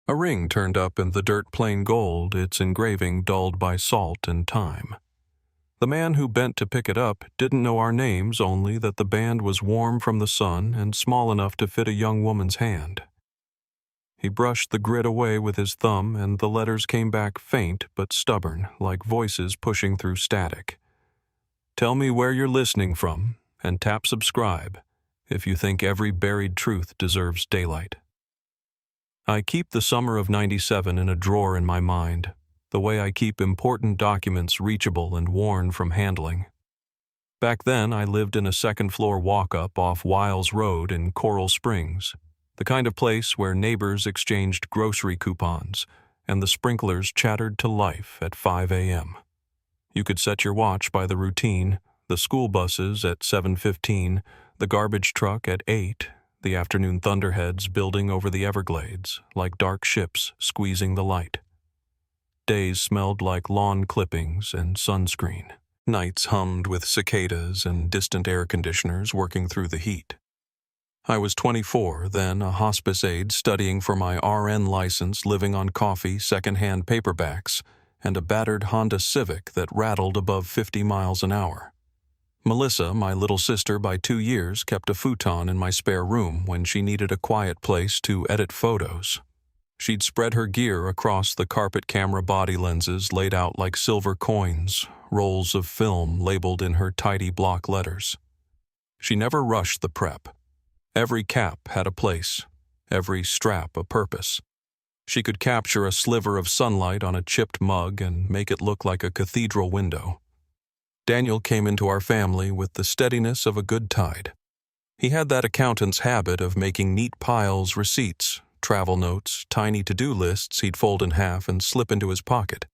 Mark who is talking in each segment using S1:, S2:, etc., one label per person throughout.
S1: A ring turned up in the dirt plain gold, its engraving dulled by salt and time. The man who bent to pick it up didn't know our names, only that the band was warm from the sun and small enough to fit a young woman's hand. He brushed the grit away with his thumb, and the letters came back faint but stubborn, like voices pushing through static. Tell me where you're listening from, and tap subscribe if you think every buried truth deserves daylight. I keep the summer of '97 in a drawer in my mind, the way I keep important documents reachable and worn from handling. Back then, I lived in a second-floor walk-up off Wiles Road in Coral Springs, the kind of place where neighbors exchanged grocery coupons and the sprinklers chattered to life at 5 a.m. You could set your watch by the routine, the school buses at 7:15, the garbage truck at 8, the afternoon thunderheads building over the Everglades, like dark ships squeezing the light. Days smelled like lawn clippings and sunscreen. Nights hummed with cicadas and distant air conditioners working through the heat. I was 24, then a hospice aide studying for my RN license, living on coffee, secondhand paperbacks, and a battered Honda Civic that rattled above 50 miles an hour. Melissa, my little sister by 2 years, kept a futon in my spare room when she needed a quiet place to edit photos. She'd spread her gear across the carpet camera body lenses laid out like silver coins, rolls of film labeled in her tidy block letters. She never rushed the prep. Every cap had a place, every strap a purpose. She could capture a sliver of sunlight on a chipped mug and make it look like a cathedral window. Daniel came into our family with the steadiness of a good tide. He had that accountant's habit of making neat piles, receipts, travel notes, tiny to-do lists he'd fold in half and slip into his pocket.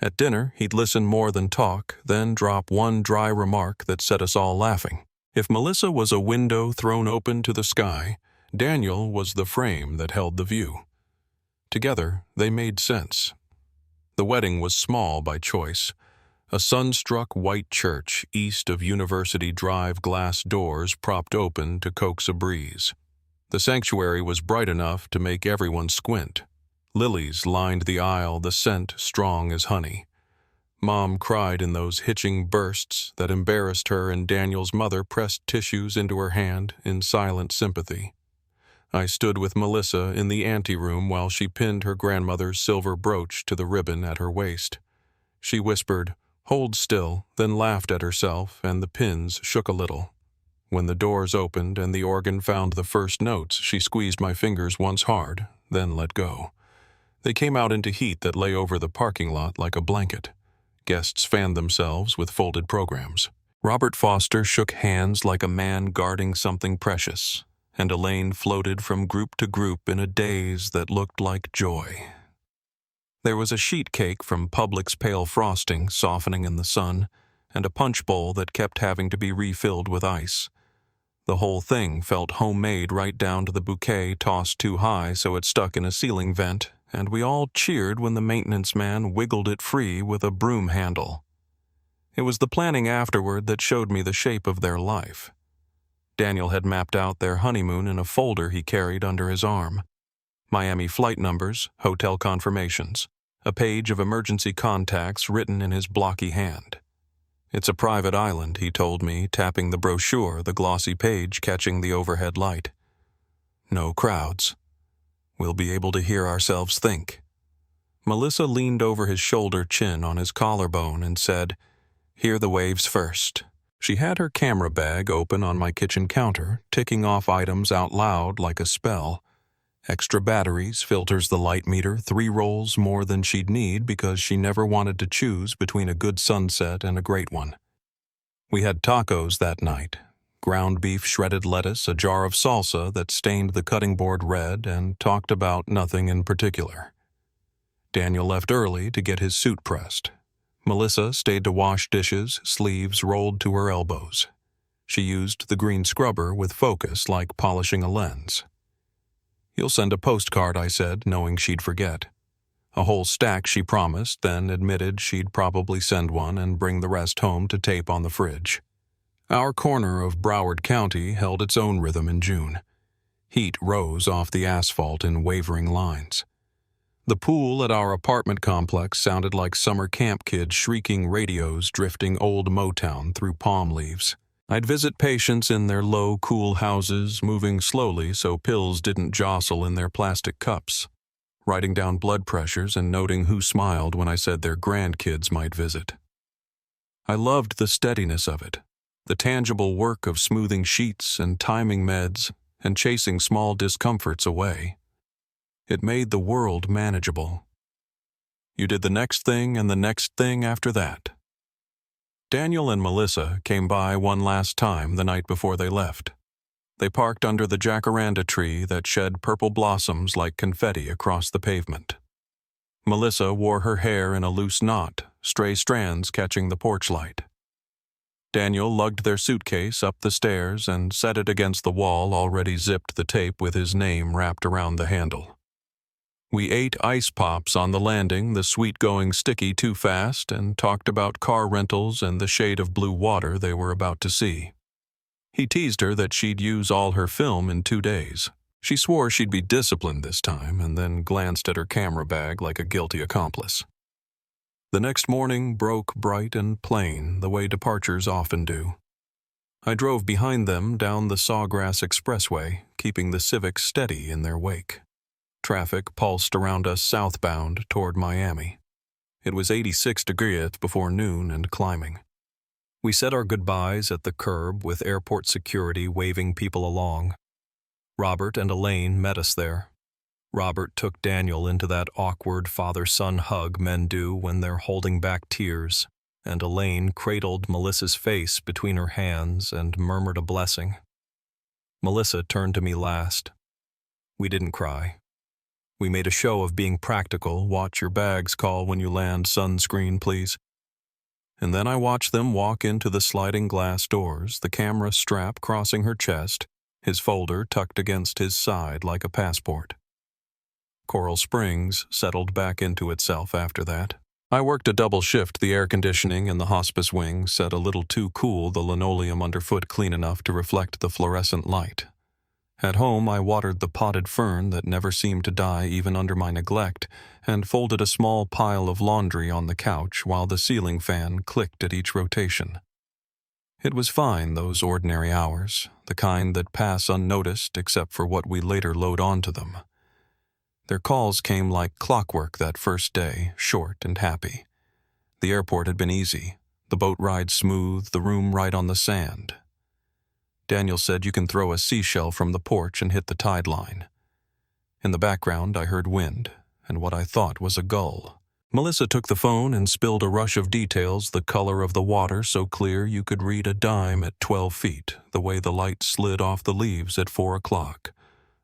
S1: At dinner, he'd listen more than talk, then drop one dry remark that set us all laughing. If Melissa was a window thrown open to the sky, Daniel was the frame that held the view. Together, they made sense. The wedding was small by choice. A sun-struck white church east of University Drive, glass doors propped open to coax a breeze. The sanctuary was bright enough to make everyone squint. Lilies lined the aisle, the scent strong as honey. Mom cried in those hitching bursts that embarrassed her, and Daniel's mother pressed tissues into her hand in silent sympathy. I stood with Melissa in the anteroom while she pinned her grandmother's silver brooch to the ribbon at her waist. She whispered, "Hold still," then laughed at herself, and the pins shook a little. When the doors opened and the organ found the first notes, she squeezed my fingers once hard, then let go. They came out into heat that lay over the parking lot like a blanket. Guests fanned themselves with folded programs. Robert Foster shook hands like a man guarding something precious, and Elaine floated from group to group in a daze that looked like joy. There was a sheet cake from Publix's pale frosting softening in the sun, and a punch bowl that kept having to be refilled with ice. The whole thing felt homemade right down to the bouquet tossed too high so it stuck in a ceiling vent, and we all cheered when the maintenance man wiggled it free with a broom handle. It was the planning afterward that showed me the shape of their life. Daniel had mapped out their honeymoon in a folder he carried under his arm. Miami flight numbers, hotel confirmations, a page of emergency contacts written in his blocky hand. "It's a private island," he told me, tapping the brochure, the glossy page catching the overhead light. "No crowds. We'll be able to hear ourselves think." Melissa leaned over his shoulder chin on his collarbone and said, "Hear the waves first." She had her camera bag open on my kitchen counter, ticking off items out loud like a spell. Extra batteries, filters the light meter, 3 rolls more than she'd need because she never wanted to choose between a good sunset and a great one. We had tacos that night. Ground beef, shredded lettuce, a jar of salsa that stained the cutting board red, and talked about nothing in particular. Daniel left early to get his suit pressed. Melissa stayed to wash dishes, sleeves rolled to her elbows. She used the green scrubber with focus like polishing a lens. "You'll send a postcard," I said, knowing she'd forget. A whole stack, she promised, then admitted she'd probably send one and bring the rest home to tape on the fridge. Our corner of Broward County held its own rhythm in June. Heat rose off the asphalt in wavering lines. The pool at our apartment complex sounded like summer camp kids shrieking radios drifting old Motown through palm leaves. I'd visit patients in their low, cool houses, moving slowly so pills didn't jostle in their plastic cups, writing down blood pressures and noting who smiled when I said their grandkids might visit. I loved the steadiness of it, the tangible work of smoothing sheets and timing meds and chasing small discomforts away. It made the world manageable. You did the next thing and the next thing after that. Daniel and Melissa came by one last time the night before they left. They parked under the jacaranda tree that shed purple blossoms like confetti across the pavement. Melissa wore her hair in a loose knot, stray strands catching the porch light. Daniel lugged their suitcase up the stairs and set it against the wall, already zipped the tape with his name wrapped around the handle. We ate ice pops on the landing, the sweet going sticky too fast, and talked about car rentals and the shade of blue water they were about to see. He teased her that she'd use all her film in 2 days. She swore she'd be disciplined this time and then glanced at her camera bag like a guilty accomplice. The next morning broke bright and plain, the way departures often do. I drove behind them down the Sawgrass Expressway, keeping the Civic steady in their wake. Traffic pulsed around us southbound toward Miami. It was 86 degrees before noon and climbing. We said our goodbyes at the curb with airport security waving people along. Robert and Elaine met us there. Robert took Daniel into that awkward father-son hug men do when they're holding back tears, and Elaine cradled Melissa's face between her hands and murmured a blessing. Melissa turned to me last. We didn't cry. We made a show of being practical. Watch your bags, call when you land, sunscreen, please. And then I watched them walk into the sliding glass doors, the camera strap crossing her chest, his folder tucked against his side like a passport. Coral Springs settled back into itself after that. I worked a double shift. The air conditioning in the hospice wing set a little too cool, the linoleum underfoot clean enough to reflect the fluorescent light. At home, I watered the potted fern that never seemed to die even under my neglect, and folded a small pile of laundry on the couch while the ceiling fan clicked at each rotation. It was fine, those ordinary hours, the kind that pass unnoticed except for what we later load onto them. Their calls came like clockwork that first day, short and happy. The airport had been easy, the boat ride smooth, the room right on the sand. Daniel said you can throw a seashell from the porch and hit the tide line. In the background, I heard wind, and what I thought was a gull. Melissa took the phone and spilled a rush of details, the color of the water so clear you could read a dime at 12 feet, the way the light slid off the leaves at 4 o'clock,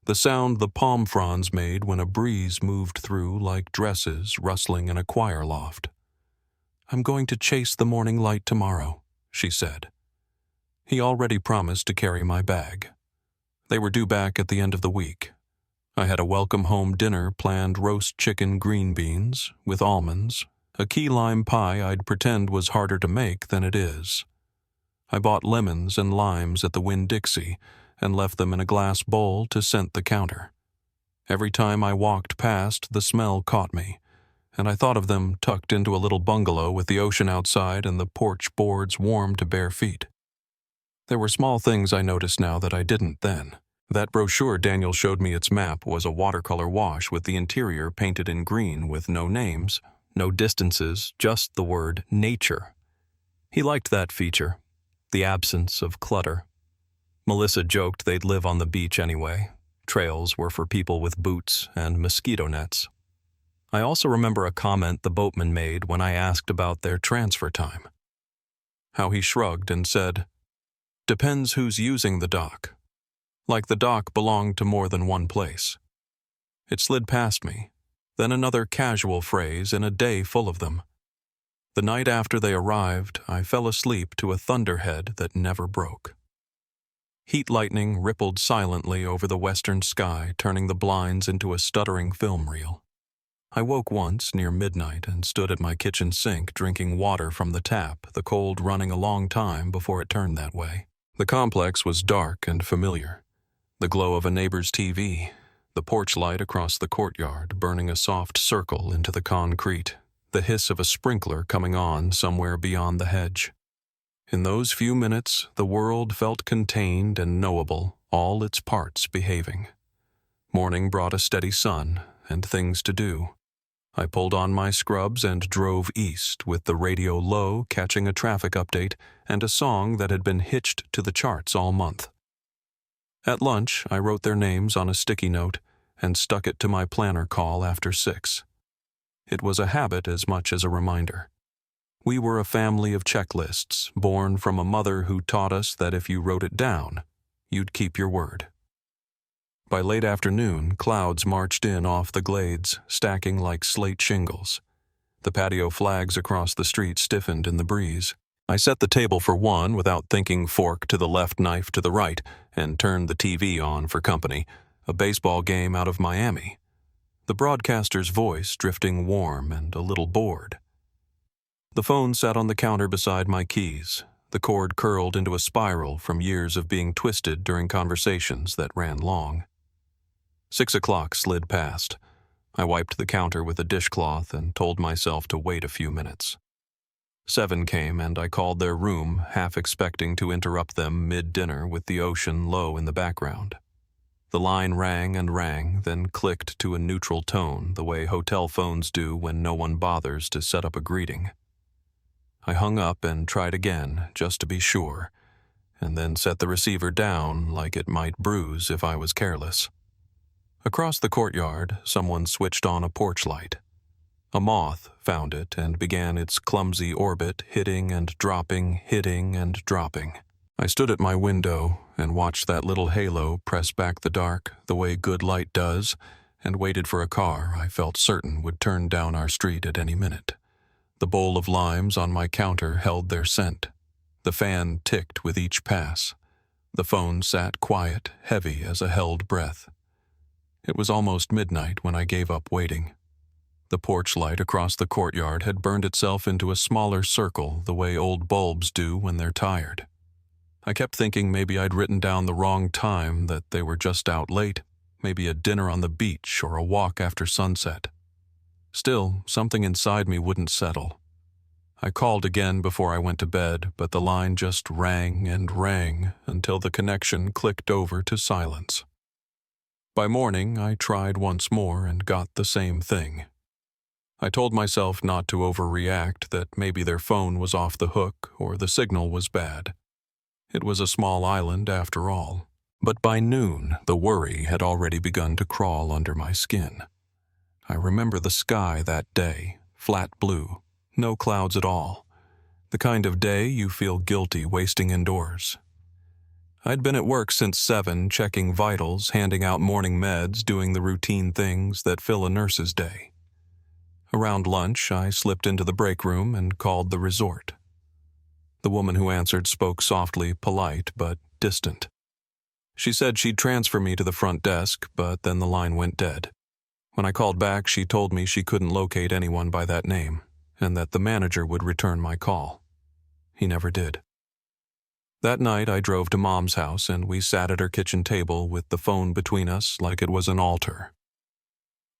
S1: the sound the palm fronds made when a breeze moved through like dresses rustling in a choir loft. "I'm going to chase the morning light tomorrow," she said. He already promised to carry my bag. They were due back at the end of the week. I had a welcome home dinner planned, roast chicken green beans with almonds, a key lime pie I'd pretend was harder to make than it is. I bought lemons and limes at the Winn-Dixie and left them in a glass bowl to scent the counter. Every time I walked past, the smell caught me, and I thought of them tucked into a little bungalow with the ocean outside and the porch boards warm to bare feet. There were small things I noticed now that I didn't then. That brochure Daniel showed me its map was a watercolor wash with the interior painted in green with no names, no distances, just the word nature. He liked that feature, the absence of clutter. Melissa joked they'd live on the beach anyway. Trails were for people with boots and mosquito nets. I also remember a comment the boatman made when I asked about their transfer time. How he shrugged and said, "Depends who's using the dock." Like the dock belonged to more than one place. It slid past me, then another casual phrase in a day full of them. The night after they arrived, I fell asleep to a thunderhead that never broke. Heat lightning rippled silently over the western sky, turning the blinds into a stuttering film reel. I woke once near midnight and stood at my kitchen sink drinking water from the tap, the cold running a long time before it turned that way. The complex was dark and familiar. The glow of a neighbor's TV, the porch light across the courtyard burning a soft circle into the concrete, the hiss of a sprinkler coming on somewhere beyond the hedge. In those few minutes, the world felt contained and knowable, all its parts behaving. Morning brought a steady sun and things to do. I pulled on my scrubs and drove east with the radio low, catching a traffic update and a song that had been hitched to the charts all month. At lunch, I wrote their names on a sticky note and stuck it to my planner call after 6. It was a habit as much as a reminder. We were a family of checklists, born from a mother who taught us that if you wrote it down, you'd keep your word. By late afternoon, clouds marched in off the glades, stacking like slate shingles. The patio flags across the street stiffened in the breeze. I set the table for one without thinking, fork to the left, knife to the right, and turned the TV on for company, a baseball game out of Miami. The broadcaster's voice drifting warm and a little bored. The phone sat on the counter beside my keys, the cord curled into a spiral from years of being twisted during conversations that ran long. 6 o'clock slid past. I wiped the counter with a dishcloth and told myself to wait a few minutes. 7 came and I called their room, half expecting to interrupt them mid-dinner with the ocean low in the background. The line rang and rang, then clicked to a neutral tone the way hotel phones do when no one bothers to set up a greeting. I hung up and tried again, just to be sure, and then set the receiver down like it might bruise if I was careless. Across the courtyard, someone switched on a porch light. A moth found it and began its clumsy orbit, hitting and dropping, hitting and dropping. I stood at my window and watched that little halo press back the dark the way good light does, and waited for a car I felt certain would turn down our street at any minute. The bowl of limes on my counter held their scent. The fan ticked with each pass. The phone sat quiet, heavy as a held breath. It was almost midnight when I gave up waiting. The porch light across the courtyard had burned itself into a smaller circle the way old bulbs do when they're tired. I kept thinking maybe I'd written down the wrong time, that they were just out late, maybe a dinner on the beach or a walk after sunset. Still, something inside me wouldn't settle. I called again before I went to bed, but the line just rang and rang until the connection clicked over to silence. By morning, I tried once more and got the same thing. I told myself not to overreact, that maybe their phone was off the hook or the signal was bad. It was a small island after all. But by noon, the worry had already begun to crawl under my skin. I remember the sky that day, flat blue, no clouds at all. The kind of day you feel guilty wasting indoors. I'd been at work since 7, checking vitals, handing out morning meds, doing the routine things that fill a nurse's day. Around lunch, I slipped into the break room and called the resort. The woman who answered spoke softly, polite, but distant. She said she'd transfer me to the front desk, but then the line went dead. When I called back, she told me she couldn't locate anyone by that name, and that the manager would return my call. He never did. That night, I drove to Mom's house, and we sat at her kitchen table with the phone between us like it was an altar.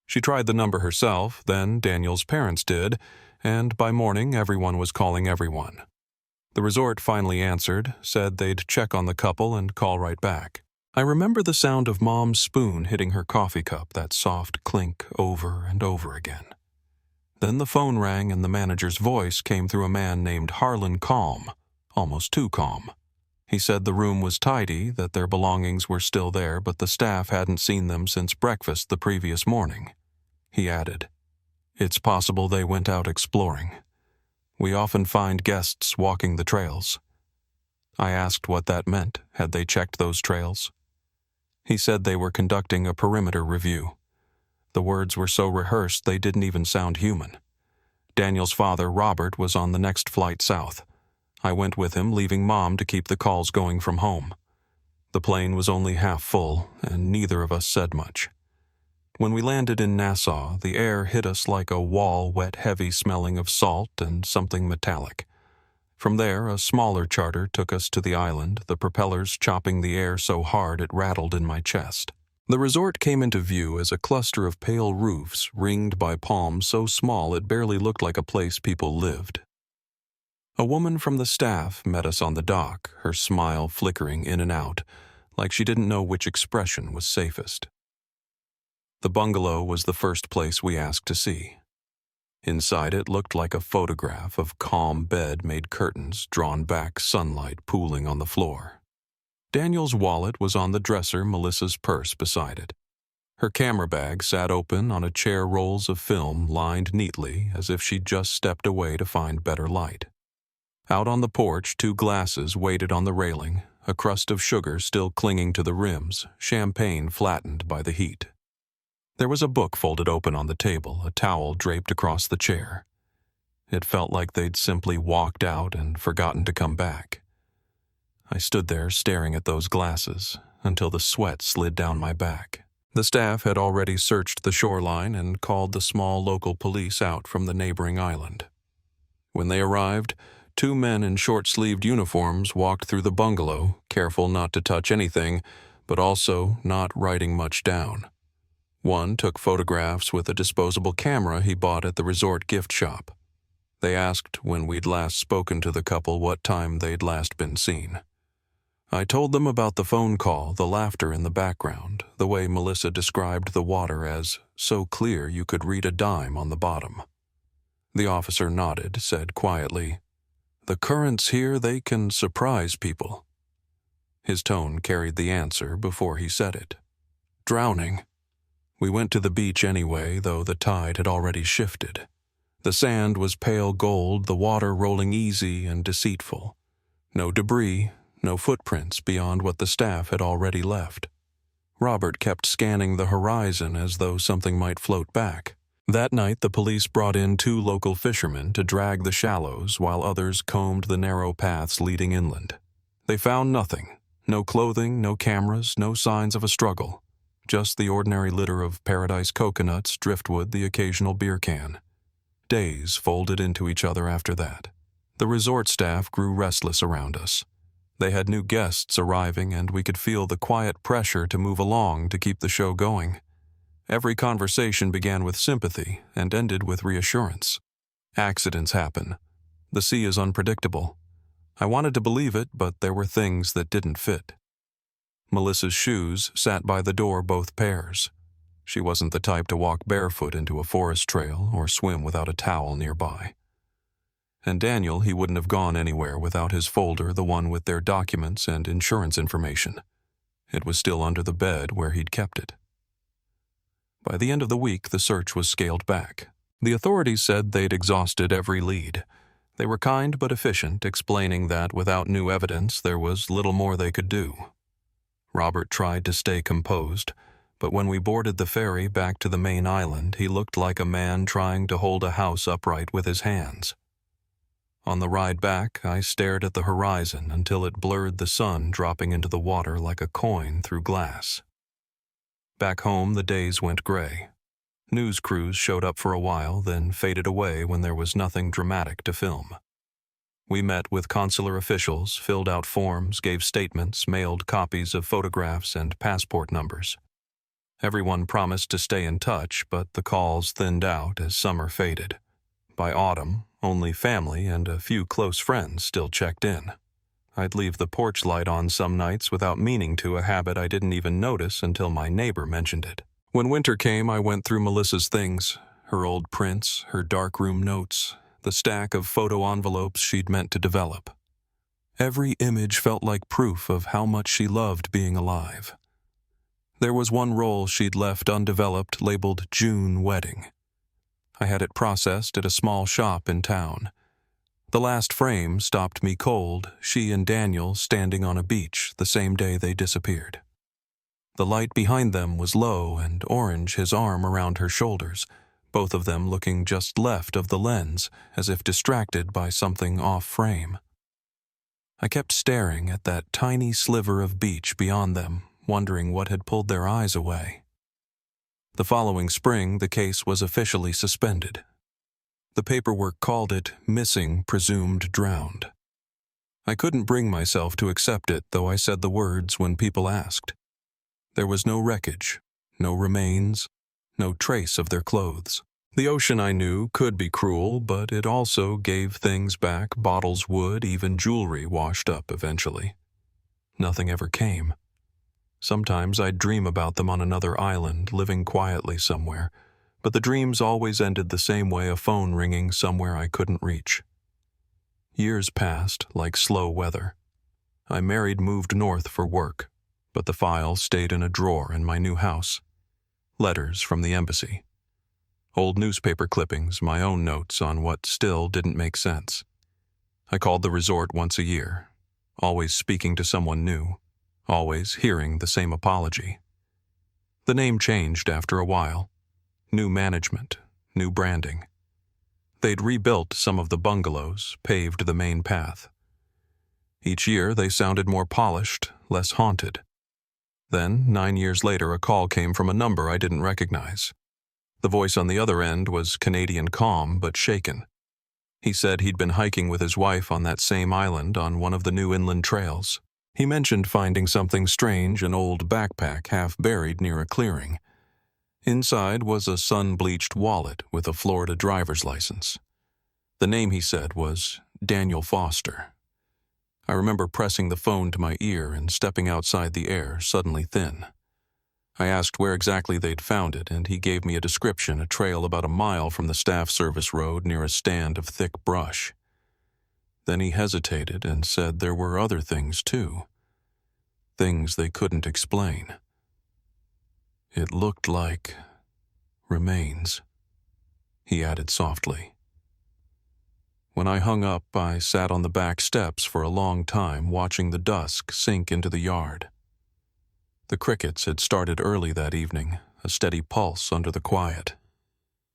S1: She tried the number herself, then Daniel's parents did, and by morning, everyone was calling everyone. The resort finally answered, said they'd check on the couple and call right back. I remember the sound of Mom's spoon hitting her coffee cup, that soft clink over and over again. Then the phone rang and the manager's voice came through a man named Harlan Calm, almost too calm. He said the room was tidy, that their belongings were still there, but the staff hadn't seen them since breakfast the previous morning. He added, "It's possible they went out exploring. We often find guests walking the trails." I asked what that meant. Had they checked those trails? He said they were conducting a perimeter review. The words were so rehearsed they didn't even sound human. Daniel's father, Robert, was on the next flight south. I went with him, leaving Mom to keep the calls going from home. The plane was only half full, and neither of us said much. When we landed in Nassau, the air hit us like a wall wet heavy smelling of salt and something metallic. From there, a smaller charter took us to the island, the propellers chopping the air so hard it rattled in my chest. The resort came into view as a cluster of pale roofs ringed by palms so small it barely looked like a place people lived. A woman from the staff met us on the dock, her smile flickering in and out, like she didn't know which expression was safest. The bungalow was the first place we asked to see. Inside it looked like a photograph of calm bed-made curtains, drawn back sunlight pooling on the floor. Daniel's wallet was on the dresser, Melissa's purse beside it. Her camera bag sat open on a chair, rolls of film lined neatly as if she'd just stepped away to find better light. Out on the porch, 2 glasses waited on the railing, a crust of sugar still clinging to the rims, champagne flattened by the heat. There was a book folded open on the table, a towel draped across the chair. It felt like they'd simply walked out and forgotten to come back. I stood there staring at those glasses until the sweat slid down my back. The staff had already searched the shoreline and called the small local police out from the neighboring island. When they arrived, 2 men in short-sleeved uniforms walked through the bungalow, careful not to touch anything, but also not writing much down. One took photographs with a disposable camera he bought at the resort gift shop. They asked when we'd last spoken to the couple what time they'd last been seen. I told them about the phone call, the laughter in the background, the way Melissa described the water as so clear you could read a dime on the bottom. The officer nodded, said quietly, "The currents here, they can surprise people." His tone carried the answer before he said it. Drowning. We went to the beach anyway, though the tide had already shifted. The sand was pale gold, the water rolling easy and deceitful. No debris, no footprints beyond what the staff had already left. Robert kept scanning the horizon as though something might float back. That night, the police brought in 2 local fishermen to drag the shallows while others combed the narrow paths leading inland. They found nothing. No clothing, no cameras, no signs of a struggle. Just the ordinary litter of paradise coconuts, driftwood, the occasional beer can. Days folded into each other after that. The resort staff grew restless around us. They had new guests arriving, and we could feel the quiet pressure to move along to keep the show going. Every conversation began with sympathy and ended with reassurance. Accidents happen. The sea is unpredictable. I wanted to believe it, but there were things that didn't fit. Melissa's shoes sat by the door, both pairs. She wasn't the type to walk barefoot into a forest trail or swim without a towel nearby. And Daniel, he wouldn't have gone anywhere without his folder, the one with their documents and insurance information. It was still under the bed where he'd kept it. By the end of the week, the search was scaled back. The authorities said they'd exhausted every lead. They were kind but efficient, explaining that without new evidence, there was little more they could do. Robert tried to stay composed, but when we boarded the ferry back to the main island, he looked like a man trying to hold a house upright with his hands. On the ride back, I stared at the horizon until it blurred the sun dropping into the water like a coin through glass. Back home, the days went gray. News crews showed up for a while, then faded away when there was nothing dramatic to film. We met with consular officials, filled out forms, gave statements, mailed copies of photographs and passport numbers. Everyone promised to stay in touch, but the calls thinned out as summer faded. By autumn, only family and a few close friends still checked in. I'd leave the porch light on some nights without meaning to, a habit I didn't even notice until my neighbor mentioned it. When winter came, I went through Melissa's things, her old prints, her darkroom notes, the stack of photo envelopes she'd meant to develop. Every image felt like proof of how much she loved being alive. There was one roll she'd left undeveloped labeled June Wedding. I had it processed at a small shop in town. The last frame stopped me cold, she and Daniel standing on a beach the same day they disappeared. The light behind them was low and orange, his arm around her shoulders, both of them looking just left of the lens, as if distracted by something off-frame. I kept staring at that tiny sliver of beach beyond them, wondering what had pulled their eyes away. The following spring, the case was officially suspended. The paperwork called it missing, presumed drowned. I couldn't bring myself to accept it, though I said the words when people asked. There was no wreckage, no remains, no trace of their clothes. The ocean, I knew, could be cruel, but it also gave things back, bottles, wood, even jewelry washed up eventually. Nothing ever came. Sometimes I'd dream about them on another island, living quietly somewhere, but the dreams always ended the same way, a phone ringing somewhere I couldn't reach. Years passed like slow weather. I moved north for work, but the file stayed in a drawer in my new house. Letters from the embassy. Old newspaper clippings, my own notes on what still didn't make sense. I called the resort once a year, always speaking to someone new, always hearing the same apology. The name changed after a while. New management, new branding. They'd rebuilt some of the bungalows, paved the main path. Each year they sounded more polished, less haunted. Then, 9 years later, a call came from a number I didn't recognize. The voice on the other end was Canadian, calm but shaken. He said he'd been hiking with his wife on that same island on one of the new inland trails. He mentioned finding something strange, an old backpack half buried near a clearing. Inside was a sun-bleached wallet with a Florida driver's license. The name, he said, was Daniel Foster. I remember pressing the phone to my ear and stepping outside, the air suddenly thin. I asked where exactly they'd found it, and he gave me a description, a trail about a mile from the staff service road near a stand of thick brush. Then he hesitated and said there were other things, too. Things they couldn't explain. It looked like remains, he added softly. When I hung up, I sat on the back steps for a long time, watching the dusk sink into the yard. The crickets had started early that evening, a steady pulse under the quiet.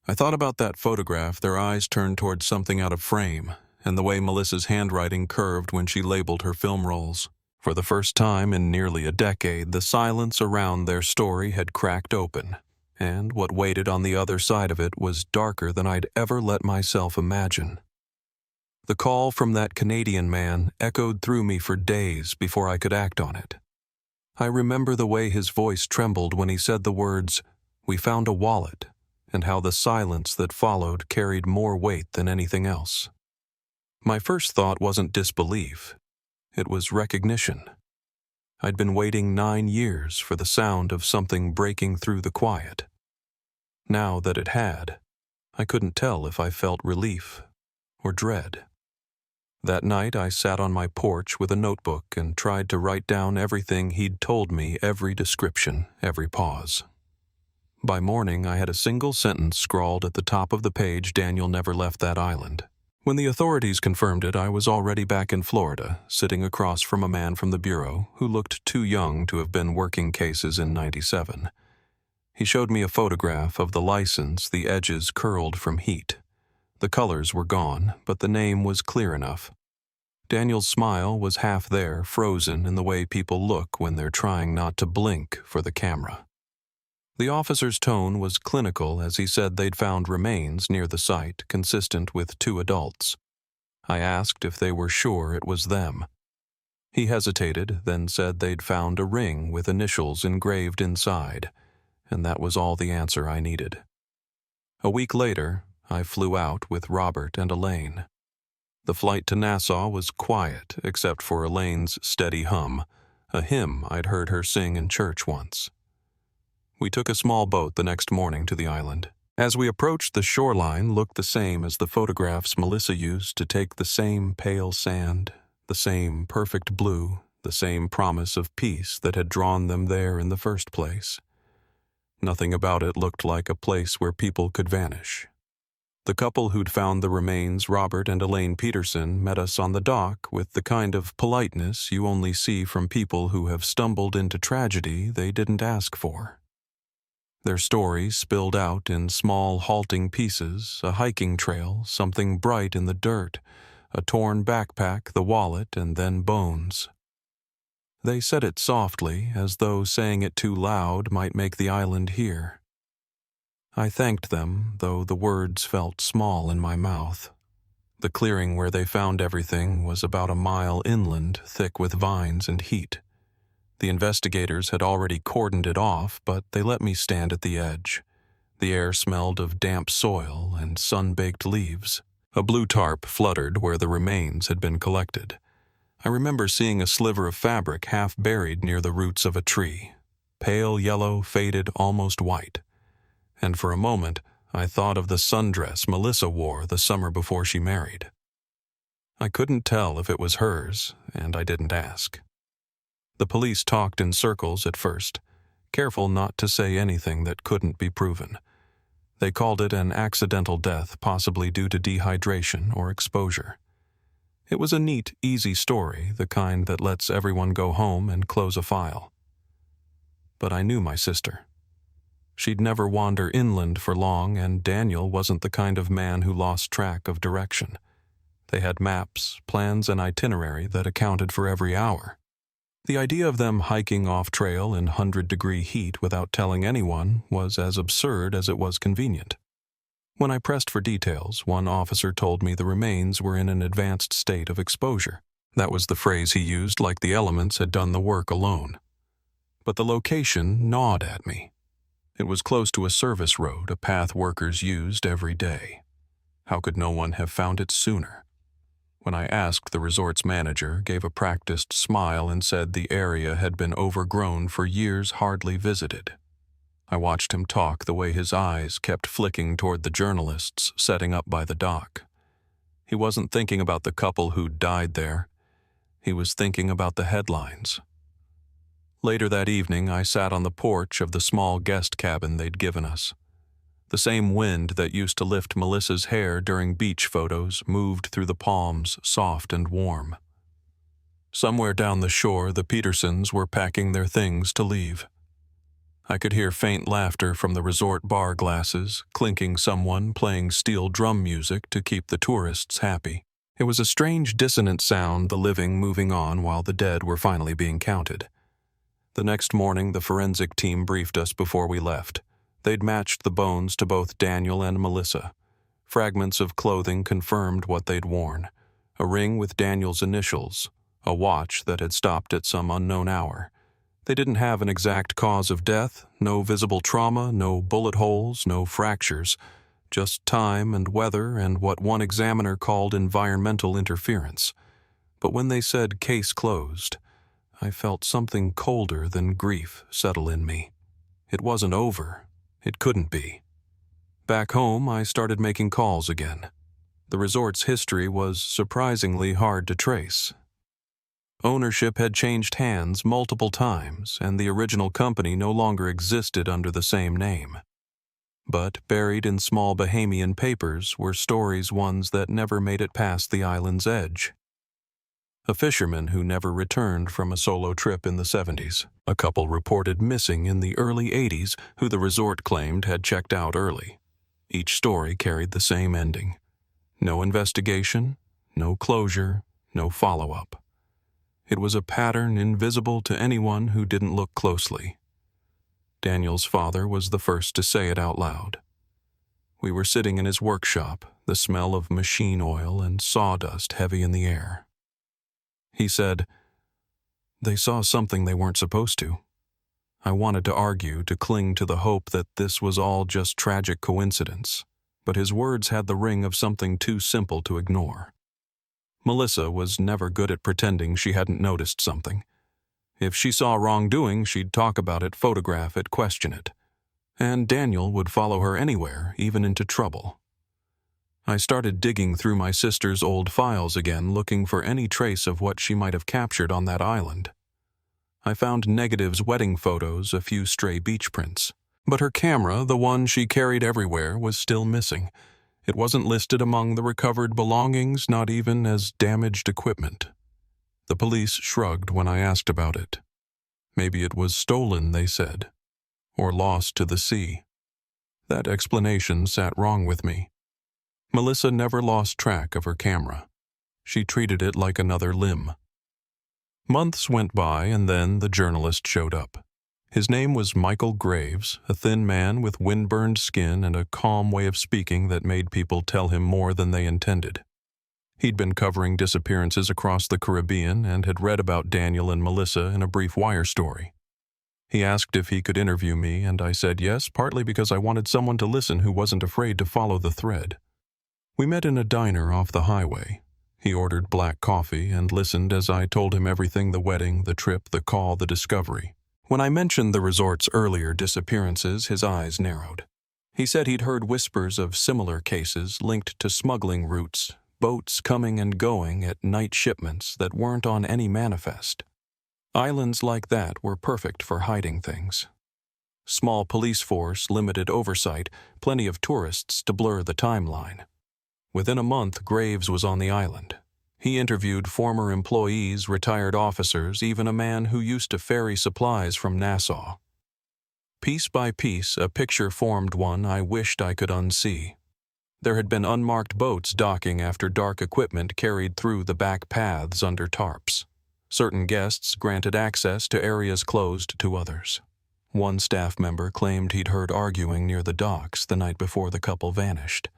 S1: I thought about that photograph, their eyes turned toward something out of frame, and the way Melissa's handwriting curved when she labeled her film rolls. For the first time in nearly a decade, the silence around their story had cracked open, and what waited on the other side of it was darker than I'd ever let myself imagine. The call from that Canadian man echoed through me for days before I could act on it. I remember the way his voice trembled when he said the words, "We found a wallet," and how the silence that followed carried more weight than anything else. My first thought wasn't disbelief. It was recognition. I'd been waiting 9 years for the sound of something breaking through the quiet. Now that it had, I couldn't tell if I felt relief or dread. That night I sat on my porch with a notebook and tried to write down everything he'd told me, every description, every pause. By morning I had a single sentence scrawled at the top of the page: Daniel never left that island. When the authorities confirmed it, I was already back in Florida, sitting across from a man from the Bureau who looked too young to have been working cases in '97. He showed me a photograph of the license, the edges curled from heat. The colors were gone, but the name was clear enough. Daniel's smile was half there, frozen in the way people look when they're trying not to blink for the camera. The officer's tone was clinical as he said they'd found remains near the site, consistent with 2 adults. I asked if they were sure it was them. He hesitated, then said they'd found a ring with initials engraved inside, and that was all the answer I needed. A week later, I flew out with Robert and Elaine. The flight to Nassau was quiet, except for Elaine's steady hum, a hymn I'd heard her sing in church once. We took a small boat the next morning to the island. As we approached, the shoreline looked the same as the photographs Melissa used to take, the same pale sand, the same perfect blue, the same promise of peace that had drawn them there in the first place. Nothing about it looked like a place where people could vanish. The couple who'd found the remains, Robert and Elaine Peterson, met us on the dock with the kind of politeness you only see from people who have stumbled into tragedy they didn't ask for. Their stories spilled out in small, halting pieces: a hiking trail, something bright in the dirt, a torn backpack, the wallet, and then bones. They said it softly, as though saying it too loud might make the island hear. I thanked them, though the words felt small in my mouth. The clearing where they found everything was about a mile inland, thick with vines and heat. The investigators had already cordoned it off, but they let me stand at the edge. The air smelled of damp soil and sun-baked leaves. A blue tarp fluttered where the remains had been collected. I remember seeing a sliver of fabric half buried near the roots of a tree. Pale yellow, faded, almost white. And for a moment, I thought of the sundress Melissa wore the summer before she married. I couldn't tell if it was hers, and I didn't ask. The police talked in circles at first, careful not to say anything that couldn't be proven. They called it an accidental death, possibly due to dehydration or exposure. It was a neat, easy story, the kind that lets everyone go home and close a file. But I knew my sister. She'd never wander inland for long, and Daniel wasn't the kind of man who lost track of direction. They had maps, plans, and itinerary that accounted for every hour. The idea of them hiking off-trail in 100-degree heat without telling anyone was as absurd as it was convenient. When I pressed for details, one officer told me the remains were in an advanced state of exposure. That was the phrase he used, like the elements had done the work alone. But the location gnawed at me. It was close to a service road, a path workers used every day. How could no one have found it sooner? When I asked, the resort's manager gave a practiced smile and said the area had been overgrown for years hardly visited. I watched him talk the way his eyes kept flicking toward the journalists setting up by the dock. He wasn't thinking about the couple who'd died there. He was thinking about the headlines. Later that evening, I sat on the porch of the small guest cabin they'd given us. The same wind that used to lift Melissa's hair during beach photos moved through the palms, soft and warm. Somewhere down the shore, the Petersons were packing their things to leave. I could hear faint laughter from the resort bar glasses, clinking someone playing steel drum music to keep the tourists happy. It was a strange dissonant sound, the living moving on while the dead were finally being counted. The next morning, the forensic team briefed us before we left. They'd matched the bones to both Daniel and Melissa. Fragments of clothing confirmed what they'd worn. A ring with Daniel's initials, a watch that had stopped at some unknown hour. They didn't have an exact cause of death, no visible trauma, no bullet holes, no fractures, just time and weather and what one examiner called environmental interference. But when they said case closed, I felt something colder than grief settle in me. It wasn't over. It couldn't be. Back home, I started making calls again. The resort's history was surprisingly hard to trace. Ownership had changed hands multiple times, and the original company no longer existed under the same name. But buried in small Bahamian papers were stories, ones that never made it past the island's edge. A fisherman who never returned from a solo trip in the 70s. A couple reported missing in the early 80s who the resort claimed had checked out early. Each story carried the same ending. No investigation, no closure, no follow-up. It was a pattern invisible to anyone who didn't look closely. Daniel's father was the first to say it out loud. We were sitting in his workshop, the smell of machine oil and sawdust heavy in the air. He said, "They saw something they weren't supposed to." I wanted to argue, to cling to the hope that this was all just tragic coincidence, but his words had the ring of something too simple to ignore. Melissa was never good at pretending she hadn't noticed something. If she saw wrongdoing, she'd talk about it, photograph it, question it. And Daniel would follow her anywhere, even into trouble. I started digging through my sister's old files again, looking for any trace of what she might have captured on that island. I found negatives, wedding photos, a few stray beach prints. But her camera, the one she carried everywhere, was still missing. It wasn't listed among the recovered belongings, not even as damaged equipment. The police shrugged when I asked about it. Maybe it was stolen, they said, or lost to the sea. That explanation sat wrong with me. Melissa never lost track of her camera. She treated it like another limb. Months went by, and then the journalist showed up. His name was Michael Graves, a thin man with windburned skin and a calm way of speaking that made people tell him more than they intended. He'd been covering disappearances across the Caribbean and had read about Daniel and Melissa in a brief wire story. He asked if he could interview me, and I said yes, partly because I wanted someone to listen who wasn't afraid to follow the thread. We met in a diner off the highway. He ordered black coffee and listened as I told him everything: the wedding, the trip, the call, the discovery. When I mentioned the resort's earlier disappearances, his eyes narrowed. He said he'd heard whispers of similar cases linked to smuggling routes, boats coming and going at night shipments that weren't on any manifest. Islands like that were perfect for hiding things. Small police force, limited oversight, plenty of tourists to blur the timeline. Within a month, Graves was on the island. He interviewed former employees, retired officers, even a man who used to ferry supplies from Nassau. Piece by piece, a picture formed, one I wished I could unsee. There had been unmarked boats docking after dark equipment carried through the back paths under tarps. Certain guests granted access to areas closed to others. One staff member claimed he'd heard arguing near the docks the night before the couple vanished.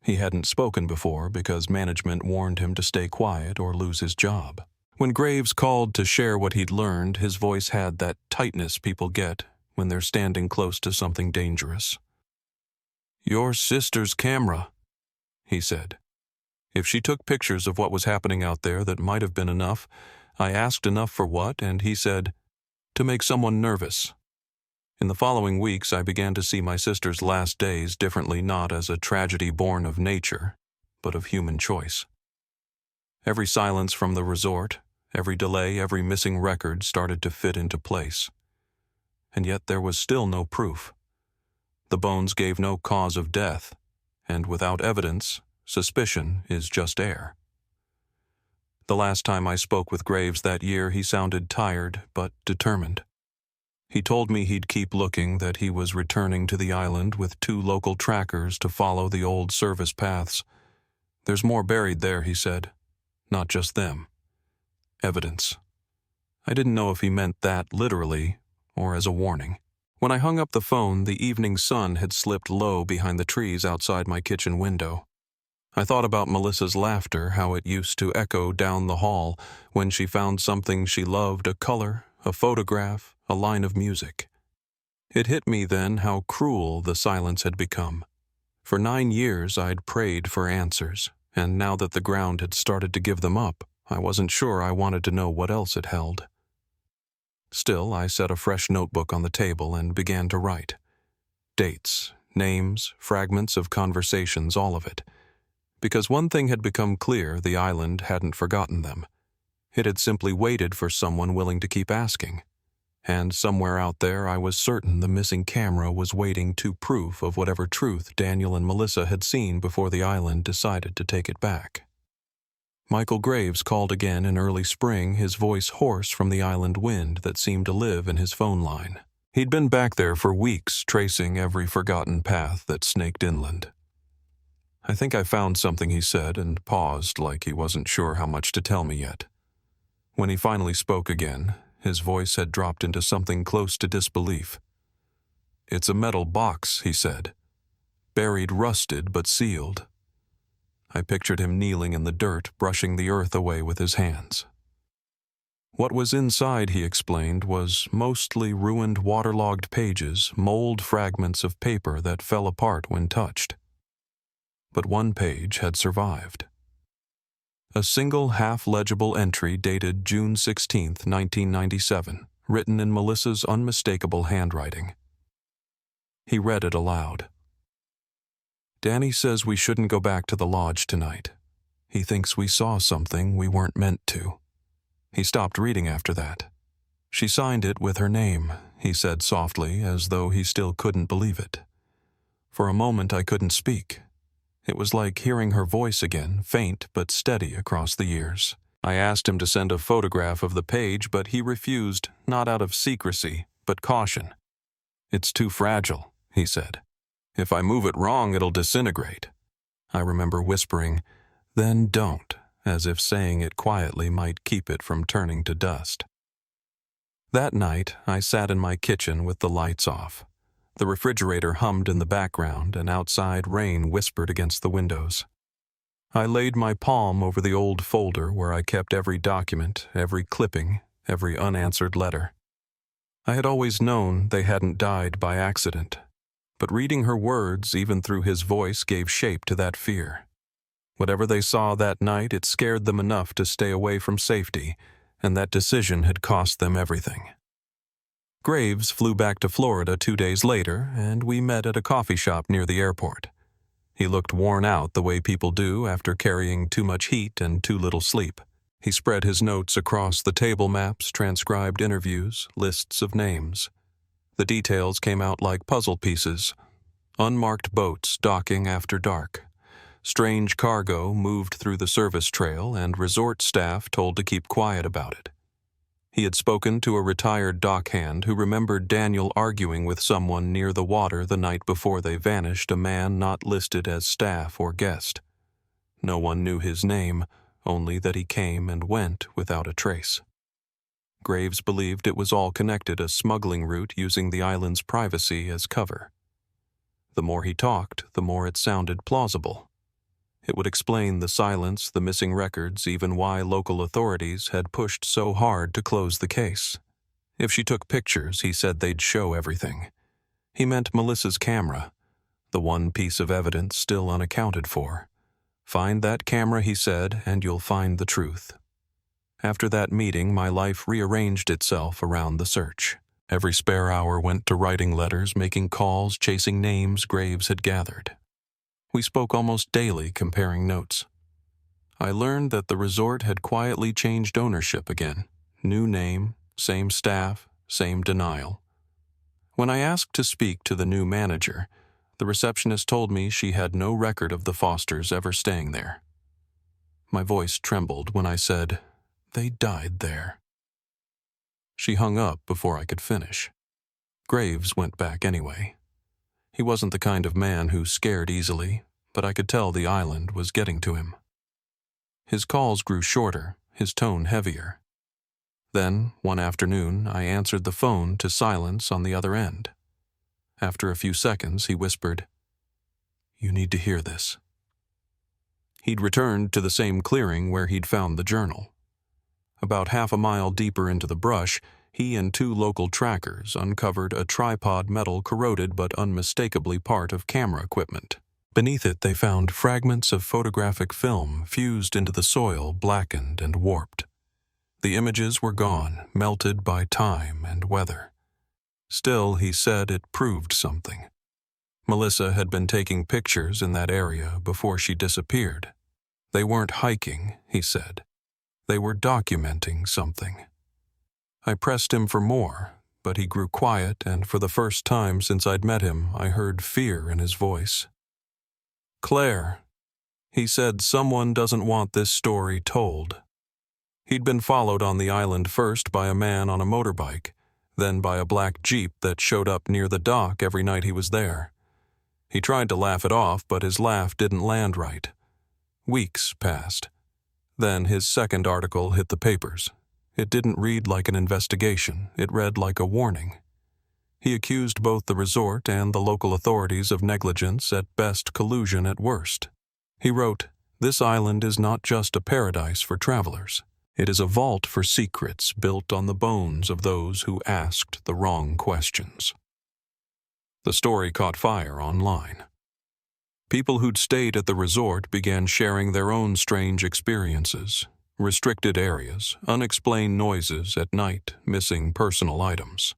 S1: He hadn't spoken before because management warned him to stay quiet or lose his job. When Graves called to share what he'd learned, his voice had that tightness people get when they're standing close to something dangerous. "Your sister's camera," he said. If she took pictures of what was happening out there, that might have been enough. I asked enough for what, and he said, to make someone nervous. In the following weeks, I began to see my sister's last days differently, not as a tragedy born of nature, but of human choice. Every silence from the resort, every delay, every missing record started to fit into place. And yet there was still no proof. The bones gave no cause of death, and without evidence, suspicion is just air. The last time I spoke with Graves that year, he sounded tired but determined. He told me he'd keep looking, that he was returning to the island with 2 local trackers to follow the old service paths. There's more buried there, he said. Not just them. Evidence. I didn't know if he meant that literally or as a warning. When I hung up the phone, the evening sun had slipped low behind the trees outside my kitchen window. I thought about Melissa's laughter, how it used to echo down the hall when she found something she loved, a color, a photograph, a line of music. It hit me then how cruel the silence had become. For 9 years I'd prayed for answers, and now that the ground had started to give them up, I wasn't sure I wanted to know what else it held. Still, I set a fresh notebook on the table and began to write. Dates, names, fragments of conversations, all of it. Because one thing had become clear: the island hadn't forgotten them. It had simply waited for someone willing to keep asking. And somewhere out there, I was certain the missing camera was waiting to proof of whatever truth Daniel and Melissa had seen before the island decided to take it back. Michael Graves called again in early spring, his voice hoarse from the island wind that seemed to live in his phone line. He'd been back there for weeks, tracing every forgotten path that snaked inland. "I think I found something," he said, and paused like he wasn't sure how much to tell me yet. When he finally spoke again, his voice had dropped into something close to disbelief. "It's a metal box," he said. "Buried, rusted, but sealed." I pictured him kneeling in the dirt, brushing the earth away with his hands. What was inside, he explained, was mostly ruined, waterlogged pages, mold fragments of paper that fell apart when touched. But one page had survived. A single half-legible entry dated June 16, 1997, written in Melissa's unmistakable handwriting. He read it aloud. "Danny says we shouldn't go back to the lodge tonight. He thinks we saw something we weren't meant to." He stopped reading after that. "She signed it with her name," he said softly, as though he still couldn't believe it. For a moment I couldn't speak. It was like hearing her voice again, faint but steady across the years. I asked him to send a photograph of the page, but he refused, not out of secrecy, but caution. "It's too fragile," he said. "If I move it wrong, it'll disintegrate." I remember whispering, "Then don't," as if saying it quietly might keep it from turning to dust. That night, I sat in my kitchen with the lights off. The refrigerator hummed in the background, and outside rain whispered against the windows. I laid my palm over the old folder where I kept every document, every clipping, every unanswered letter. I had always known they hadn't died by accident, but reading her words, even through his voice, gave shape to that fear. Whatever they saw that night, it scared them enough to stay away from safety, and that decision had cost them everything. Graves flew back to Florida 2 days later, and we met at a coffee shop near the airport. He looked worn out the way people do after carrying too much heat and too little sleep. He spread his notes across the table maps, transcribed interviews, lists of names. The details came out like puzzle pieces. Unmarked boats docking after dark. Strange cargo moved through the service trail, and resort staff told to keep quiet about it. He had spoken to a retired dockhand who remembered Daniel arguing with someone near the water the night before they vanished, a man not listed as staff or guest. No one knew his name, only that he came and went without a trace. Graves believed it was all connected, a smuggling route using the island's privacy as cover. The more he talked, the more it sounded plausible. It would explain the silence, the missing records, even why local authorities had pushed so hard to close the case. If she took pictures, he said they'd show everything. He meant Melissa's camera, the one piece of evidence still unaccounted for. Find that camera, he said, and you'll find the truth. After that meeting, my life rearranged itself around the search. Every spare hour went to writing letters, making calls, chasing names Graves had gathered. We spoke almost daily, comparing notes. I learned that the resort had quietly changed ownership again. New name, same staff, same denial. When I asked to speak to the new manager, the receptionist told me she had no record of the Fosters ever staying there. My voice trembled when I said, "They died there." She hung up before I could finish. Graves went back anyway. He wasn't the kind of man who scared easily, but I could tell the island was getting to him. His calls grew shorter, his tone heavier. Then, one afternoon, I answered the phone to silence on the other end. After a few seconds, he whispered, "You need to hear this." He'd returned to the same clearing where he'd found the journal. About half a mile deeper into the brush, he and 2 local trackers uncovered a tripod metal corroded but unmistakably part of camera equipment. Beneath it, they found fragments of photographic film fused into the soil, blackened and warped. The images were gone, melted by time and weather. Still, he said, it proved something. Melissa had been taking pictures in that area before she disappeared. They weren't hiking, he said. They were documenting something. I pressed him for more, but he grew quiet, and for the first time since I'd met him, I heard fear in his voice. "Claire," he said, "someone doesn't want this story told." He'd been followed on the island first by a man on a motorbike, then by a black Jeep that showed up near the dock every night he was there. He tried to laugh it off, but his laugh didn't land right. Weeks passed. Then his second article hit the papers. It didn't read like an investigation, it read like a warning. He accused both the resort and the local authorities of negligence, at best collusion at worst. He wrote, "This island is not just a paradise for travelers. It is a vault for secrets built on the bones of those who asked the wrong questions." The story caught fire online. People who'd stayed at the resort began sharing their own strange experiences. Restricted areas, unexplained noises at night, missing personal items.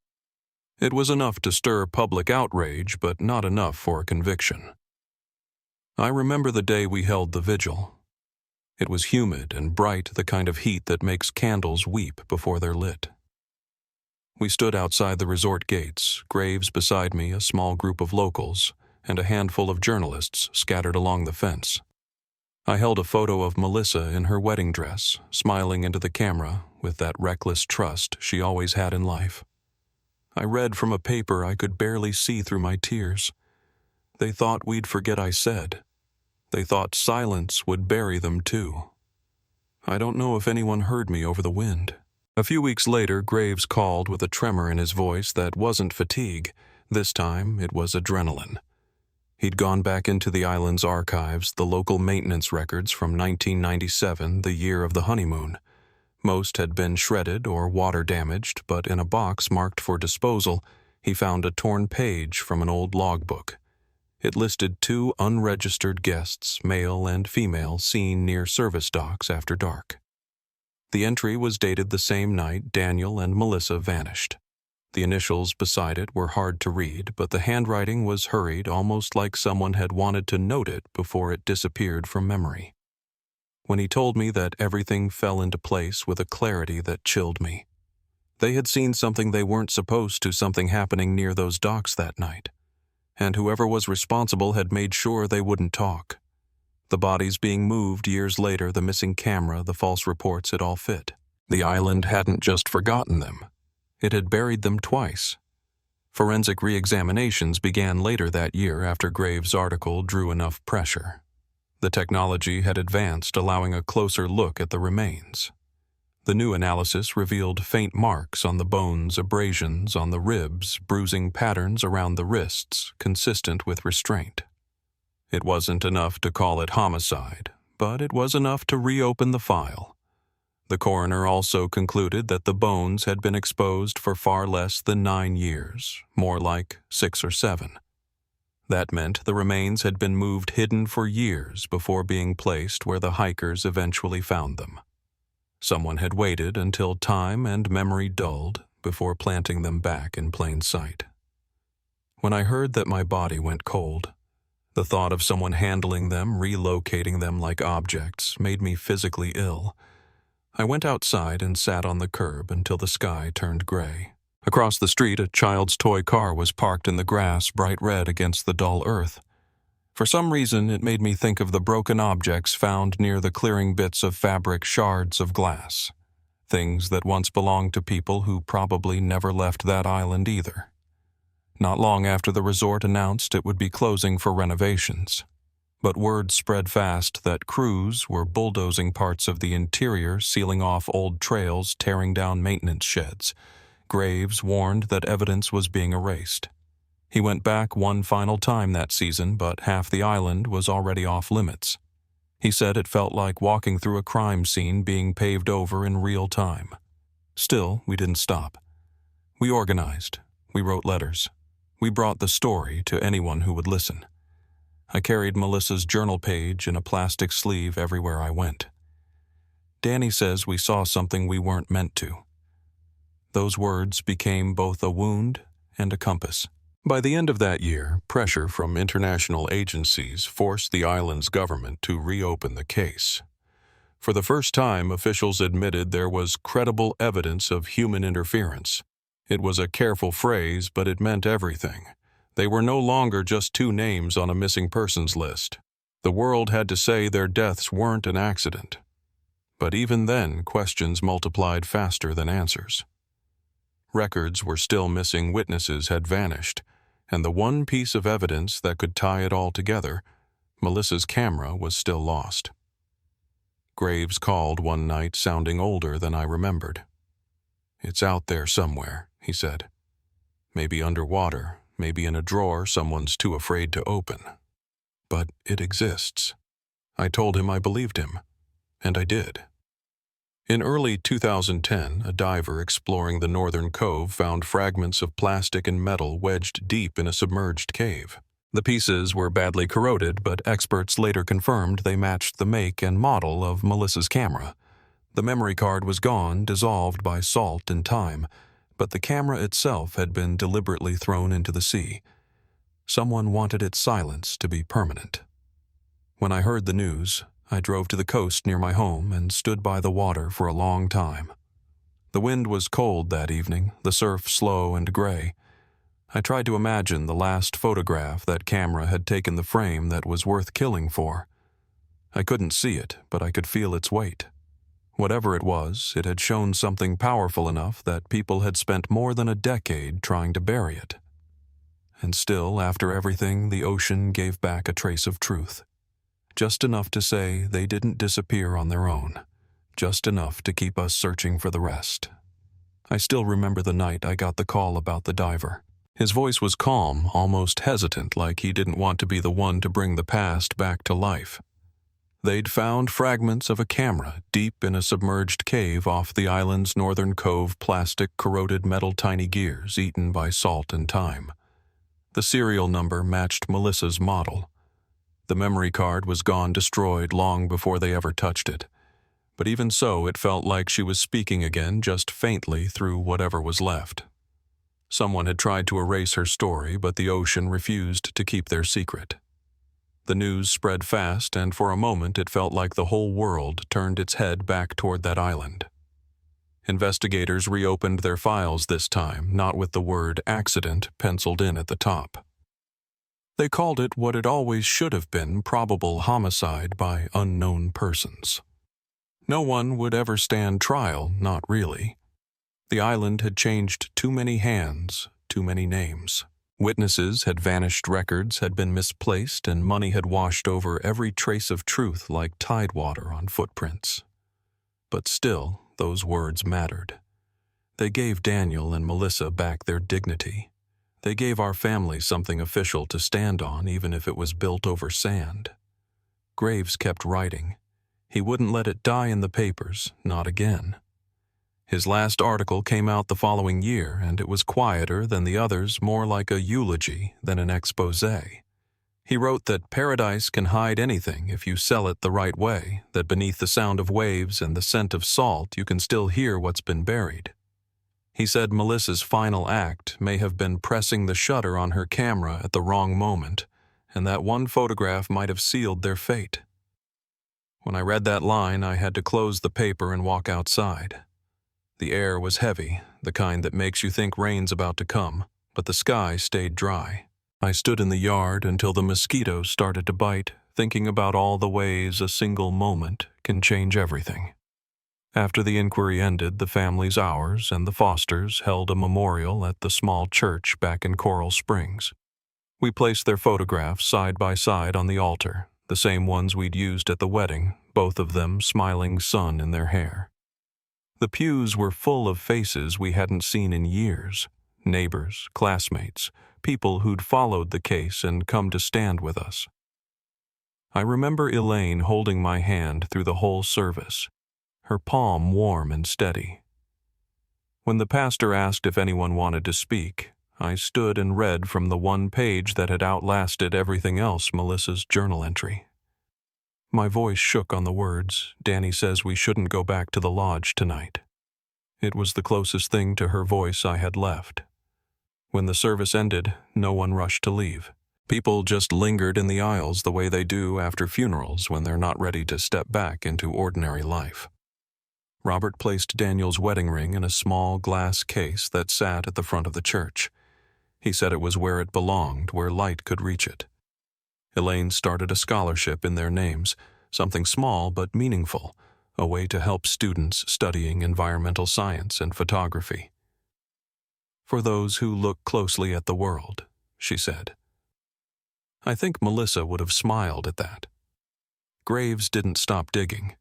S1: It was enough to stir public outrage, but not enough for a conviction. I remember the day we held the vigil. It was humid and bright, the kind of heat that makes candles weep before they're lit. We stood outside the resort gates, Graves beside me, a small group of locals, and a handful of journalists scattered along the fence. I held a photo of Melissa in her wedding dress, smiling into the camera with that reckless trust she always had in life. I read from a paper I could barely see through my tears. They thought we'd forget I said. They thought silence would bury them too. I don't know if anyone heard me over the wind. A few weeks later, Graves called with a tremor in his voice that wasn't fatigue. This time, it was adrenaline. He'd gone back into the island's archives, the local maintenance records from 1997, the year of the honeymoon. Most had been shredded or water damaged, but in a box marked for disposal, he found a torn page from an old logbook. It listed 2 unregistered guests, male and female, seen near service docks after dark. The entry was dated the same night Daniel and Melissa vanished. The initials beside it were hard to read, but the handwriting was hurried, almost like someone had wanted to note it before it disappeared from memory. When he told me that, everything fell into place with a clarity that chilled me. They had seen something they weren't supposed to, something happening near those docks that night. And whoever was responsible had made sure they wouldn't talk. The bodies being moved years later, the missing camera, the false reports, it all fit. The island hadn't just forgotten them. It had buried them twice. Forensic re-examinations began later that year after Graves' article drew enough pressure. The technology had advanced, allowing a closer look at the remains. The new analysis revealed faint marks on the bones, abrasions on the ribs, bruising patterns around the wrists, consistent with restraint. It wasn't enough to call it homicide, but it was enough to reopen the file. The coroner also concluded that the bones had been exposed for far less than 9 years, more like 6 or 7. That meant the remains had been moved hidden for years before being placed where the hikers eventually found them. Someone had waited until time and memory dulled before planting them back in plain sight. When I heard that, my body went cold. The thought of someone handling them, relocating them like objects, made me physically ill. I went outside and sat on the curb until the sky turned gray. Across the street, a child's toy car was parked in the grass, bright red against the dull earth. For some reason, it made me think of the broken objects found near the clearing, bits of fabric, shards of glass. Things that once belonged to people who probably never left that island either. Not long after the resort announced it would be closing for renovations. But word spread fast that crews were bulldozing parts of the interior, sealing off old trails, tearing down maintenance sheds. Graves warned that evidence was being erased. He went back one final time that season, but half the island was already off limits. He said it felt like walking through a crime scene being paved over in real time. Still, we didn't stop. We organized. We wrote letters. We brought the story to anyone who would listen. I carried Melissa's journal page in a plastic sleeve everywhere I went. Danny says we saw something we weren't meant to. Those words became both a wound and a compass. By the end of that year, pressure from international agencies forced the island's government to reopen the case. For the first time, officials admitted there was credible evidence of human interference. It was a careful phrase, but it meant everything. They were no longer just 2 names on a missing persons list. The world had to say their deaths weren't an accident. But even then, questions multiplied faster than answers. Records were still missing, witnesses had vanished, and the one piece of evidence that could tie it all together, Melissa's camera, was still lost. Graves called one night, sounding older than I remembered. "It's out there somewhere," he said. "Maybe underwater, maybe in a drawer someone's too afraid to open. But it exists." I told him I believed him, and I did. In early 2010, a diver exploring the northern cove found fragments of plastic and metal wedged deep in a submerged cave. The pieces were badly corroded, but experts later confirmed they matched the make and model of Melissa's camera. The memory card was gone, dissolved by salt and time, but the camera itself had been deliberately thrown into the sea. Someone wanted its silence to be permanent. When I heard the news, I drove to the coast near my home and stood by the water for a long time. The wind was cold that evening, the surf slow and gray. I tried to imagine the last photograph that camera had taken, the frame that was worth killing for. I couldn't see it, but I could feel its weight. Whatever it was, it had shown something powerful enough that people had spent more than a decade trying to bury it. And still, after everything, the ocean gave back a trace of truth. Just enough to say they didn't disappear on their own. Just enough to keep us searching for the rest. I still remember the night I got the call about the diver. His voice was calm, almost hesitant, like he didn't want to be the one to bring the past back to life. They'd found fragments of a camera deep in a submerged cave off the island's northern cove, plastic, corroded metal tiny gears eaten by salt and time. The serial number matched Melissa's model. The memory card was gone, destroyed long before they ever touched it. But even so, it felt like she was speaking again, just faintly through whatever was left. Someone had tried to erase her story, but the ocean refused to keep their secret. The news spread fast, and for a moment it felt like the whole world turned its head back toward that island. Investigators reopened their files this time, not with the word accident penciled in at the top. They called it what it always should have been: probable homicide by unknown persons. No one would ever stand trial, not really. The island had changed too many hands, too many names. Witnesses had vanished, records had been misplaced, and money had washed over every trace of truth like tidewater on footprints. But still, those words mattered. They gave Daniel and Melissa back their dignity. They gave our family something official to stand on, even if it was built over sand. Graves kept writing. He wouldn't let it die in the papers, not again. His last article came out the following year, and it was quieter than the others, more like a eulogy than an exposé. He wrote that paradise can hide anything if you sell it the right way, that beneath the sound of waves and the scent of salt you can still hear what's been buried. He said Melissa's final act may have been pressing the shutter on her camera at the wrong moment, and that one photograph might have sealed their fate. When I read that line, I had to close the paper and walk outside. The air was heavy, the kind that makes you think rain's about to come, but the sky stayed dry. I stood in the yard until the mosquitoes started to bite, thinking about all the ways a single moment can change everything. After the inquiry ended, the family's ours and the Fosters held a memorial at the small church back in Coral Springs. We placed their photographs side by side on the altar, the same ones we'd used at the wedding, both of them smiling sun in their hair. The pews were full of faces we hadn't seen in years: neighbors, classmates, people who'd followed the case and come to stand with us. I remember Elaine holding my hand through the whole service, her palm warm and steady. When the pastor asked if anyone wanted to speak, I stood and read from the one page that had outlasted everything else, Melissa's journal entry. My voice shook on the words, "Danny says we shouldn't go back to the lodge tonight." It was the closest thing to her voice I had left. When the service ended, no one rushed to leave. People just lingered in the aisles the way they do after funerals when they're not ready to step back into ordinary life. Robert placed Daniel's wedding ring in a small glass case that sat at the front of the church. He said it was where it belonged, where light could reach it. Elaine started a scholarship in their names, something small but meaningful, a way to help students studying environmental science and photography. "For those who look closely at the world," she said. I think Melissa would have smiled at that. Graves didn't stop digging.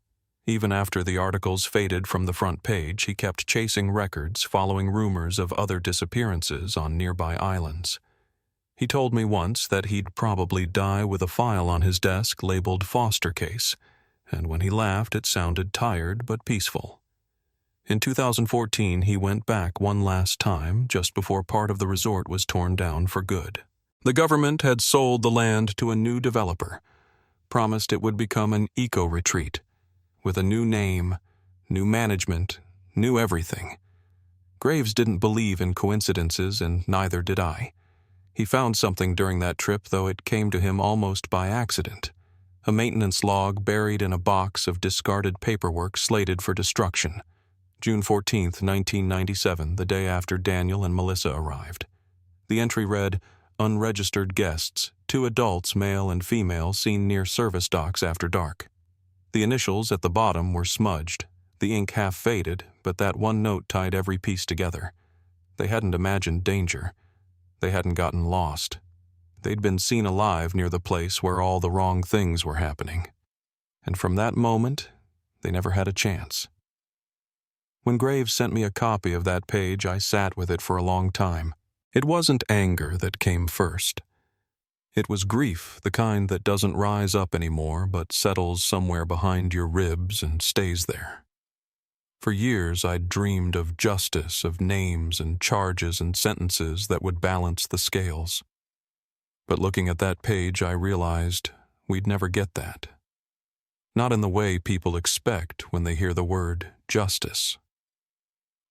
S1: Even after the articles faded from the front page, he kept chasing records, following rumors of other disappearances on nearby islands. He told me once that he'd probably die with a file on his desk labeled Foster Case, and when he laughed it sounded tired but peaceful. In 2014 he went back one last time, just before part of the resort was torn down for good. The government had sold the land to a new developer, promised it would become an eco-retreat, with a new name, new management, new everything. Graves didn't believe in coincidences, and neither did I. He found something during that trip, though it came to him almost by accident. A maintenance log buried in a box of discarded paperwork slated for destruction. June 14, 1997, the day after Daniel and Melissa arrived. The entry read, "Unregistered guests, 2 adults, male and female, seen near service docks after dark." The initials at the bottom were smudged, the ink half faded, but that one note tied every piece together. They hadn't imagined danger. They hadn't gotten lost. They'd been seen alive near the place where all the wrong things were happening. And from that moment, they never had a chance. When Graves sent me a copy of that page, I sat with it for a long time. It wasn't anger that came first. It was grief, the kind that doesn't rise up anymore but settles somewhere behind your ribs and stays there. For years I'd dreamed of justice, of names and charges and sentences that would balance the scales. But looking at that page, I realized we'd never get that. Not in the way people expect when they hear the word justice.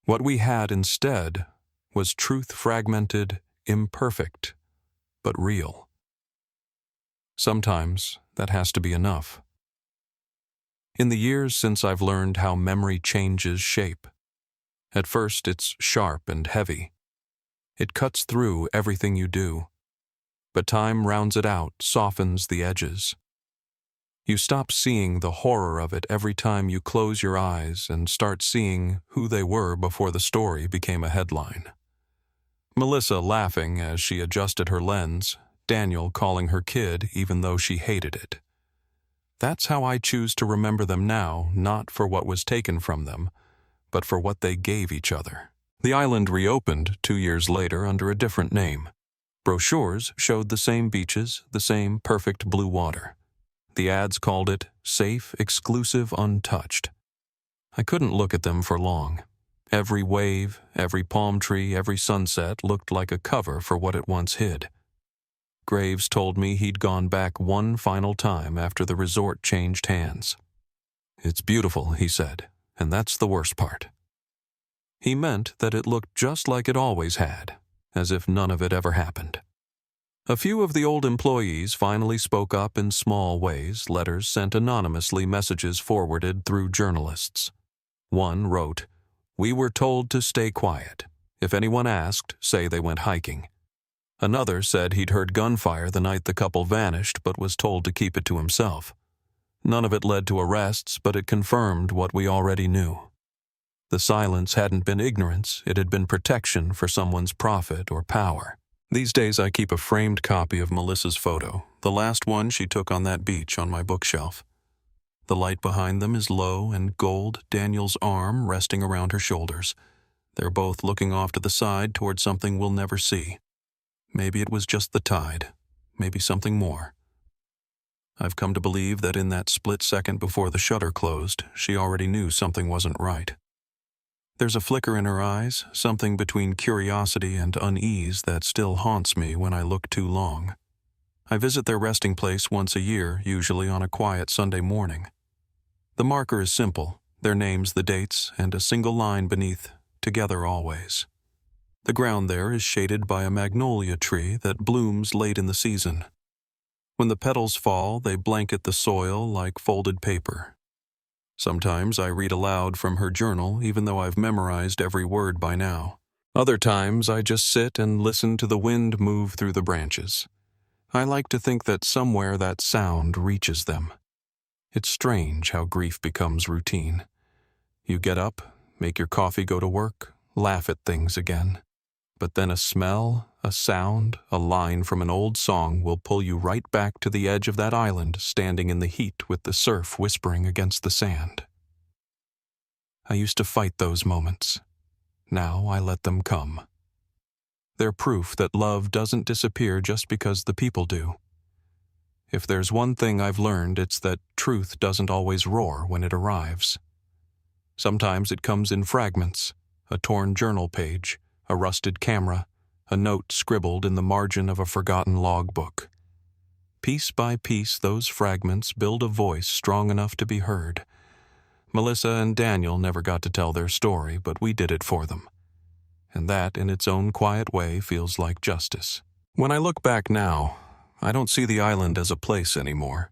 S1: What we had instead was truth fragmented, imperfect, but real. Sometimes that has to be enough. In the years since I've learned how memory changes shape, at first it's sharp and heavy. It cuts through everything you do. But time rounds it out, softens the edges. You stop seeing the horror of it every time you close your eyes and start seeing who they were before the story became a headline. Melissa laughing as she adjusted her lens, Daniel calling her kid even though she hated it. That's how I choose to remember them now, not for what was taken from them, but for what they gave each other. The island reopened 2 years later under a different name. Brochures showed the same beaches, the same perfect blue water. The ads called it safe, exclusive, untouched. I couldn't look at them for long. Every wave, every palm tree, every sunset looked like a cover for what it once hid. Graves told me he'd gone back one final time after the resort changed hands. "It's beautiful," he said, "and that's the worst part." He meant that it looked just like it always had, as if none of it ever happened. A few of the old employees finally spoke up in small ways, letters sent anonymously, messages forwarded through journalists. One wrote, "We were told to stay quiet. If anyone asked, say they went hiking." Another said he'd heard gunfire the night the couple vanished but was told to keep it to himself. None of it led to arrests, but it confirmed what we already knew. The silence hadn't been ignorance, it had been protection for someone's profit or power. These days I keep a framed copy of Melissa's photo, the last one she took on that beach, on my bookshelf. The light behind them is low and gold, Daniel's arm resting around her shoulders. They're both looking off to the side toward something we'll never see. Maybe it was just the tide, maybe something more. I've come to believe that in that split second before the shutter closed, she already knew something wasn't right. There's a flicker in her eyes, something between curiosity and unease that still haunts me when I look too long. I visit their resting place once a year, usually on a quiet Sunday morning. The marker is simple, their names, the dates, and a single line beneath, "Together always." The ground there is shaded by a magnolia tree that blooms late in the season. When the petals fall, they blanket the soil like folded paper. Sometimes I read aloud from her journal, even though I've memorized every word by now. Other times I just sit and listen to the wind move through the branches. I like to think that somewhere that sound reaches them. It's strange how grief becomes routine. You get up, make your coffee, go to work, laugh at things again. But then a smell, a sound, a line from an old song will pull you right back to the edge of that island, standing in the heat with the surf whispering against the sand. I used to fight those moments. Now I let them come. They're proof that love doesn't disappear just because the people do. If there's one thing I've learned, it's that truth doesn't always roar when it arrives. Sometimes it comes in fragments, a torn journal page, a rusted camera, a note scribbled in the margin of a forgotten logbook. Piece by piece, those fragments build a voice strong enough to be heard. Melissa and Daniel never got to tell their story, but we did it for them. And that, in its own quiet way, feels like justice. When I look back now, I don't see the island as a place anymore.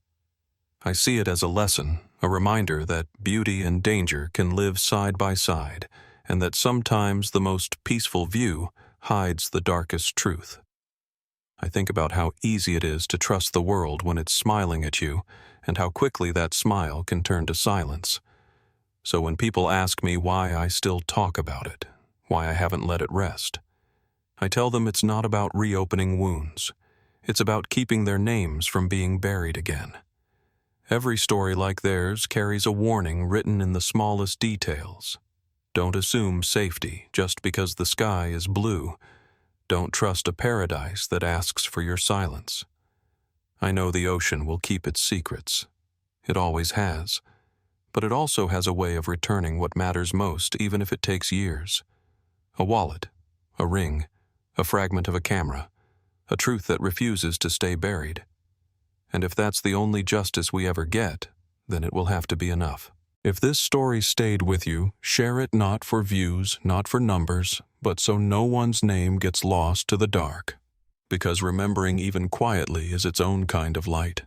S1: I see it as a lesson, a reminder that beauty and danger can live side by side, and that sometimes the most peaceful view hides the darkest truth. I think about how easy it is to trust the world when it's smiling at you, and how quickly that smile can turn to silence. So when people ask me why I still talk about it, why I haven't let it rest, I tell them it's not about reopening wounds. It's about keeping their names from being buried again. Every story like theirs carries a warning written in the smallest details. Don't assume safety just because the sky is blue. Don't trust a paradise that asks for your silence. I know the ocean will keep its secrets. It always has. But it also has a way of returning what matters most, even if it takes years. A wallet, a ring, a fragment of a camera, a truth that refuses to stay buried. And if that's the only justice we ever get, then it will have to be enough. If this story stayed with you, share it not for views, not for numbers, but so no one's name gets lost to the dark. Because remembering even quietly is its own kind of light.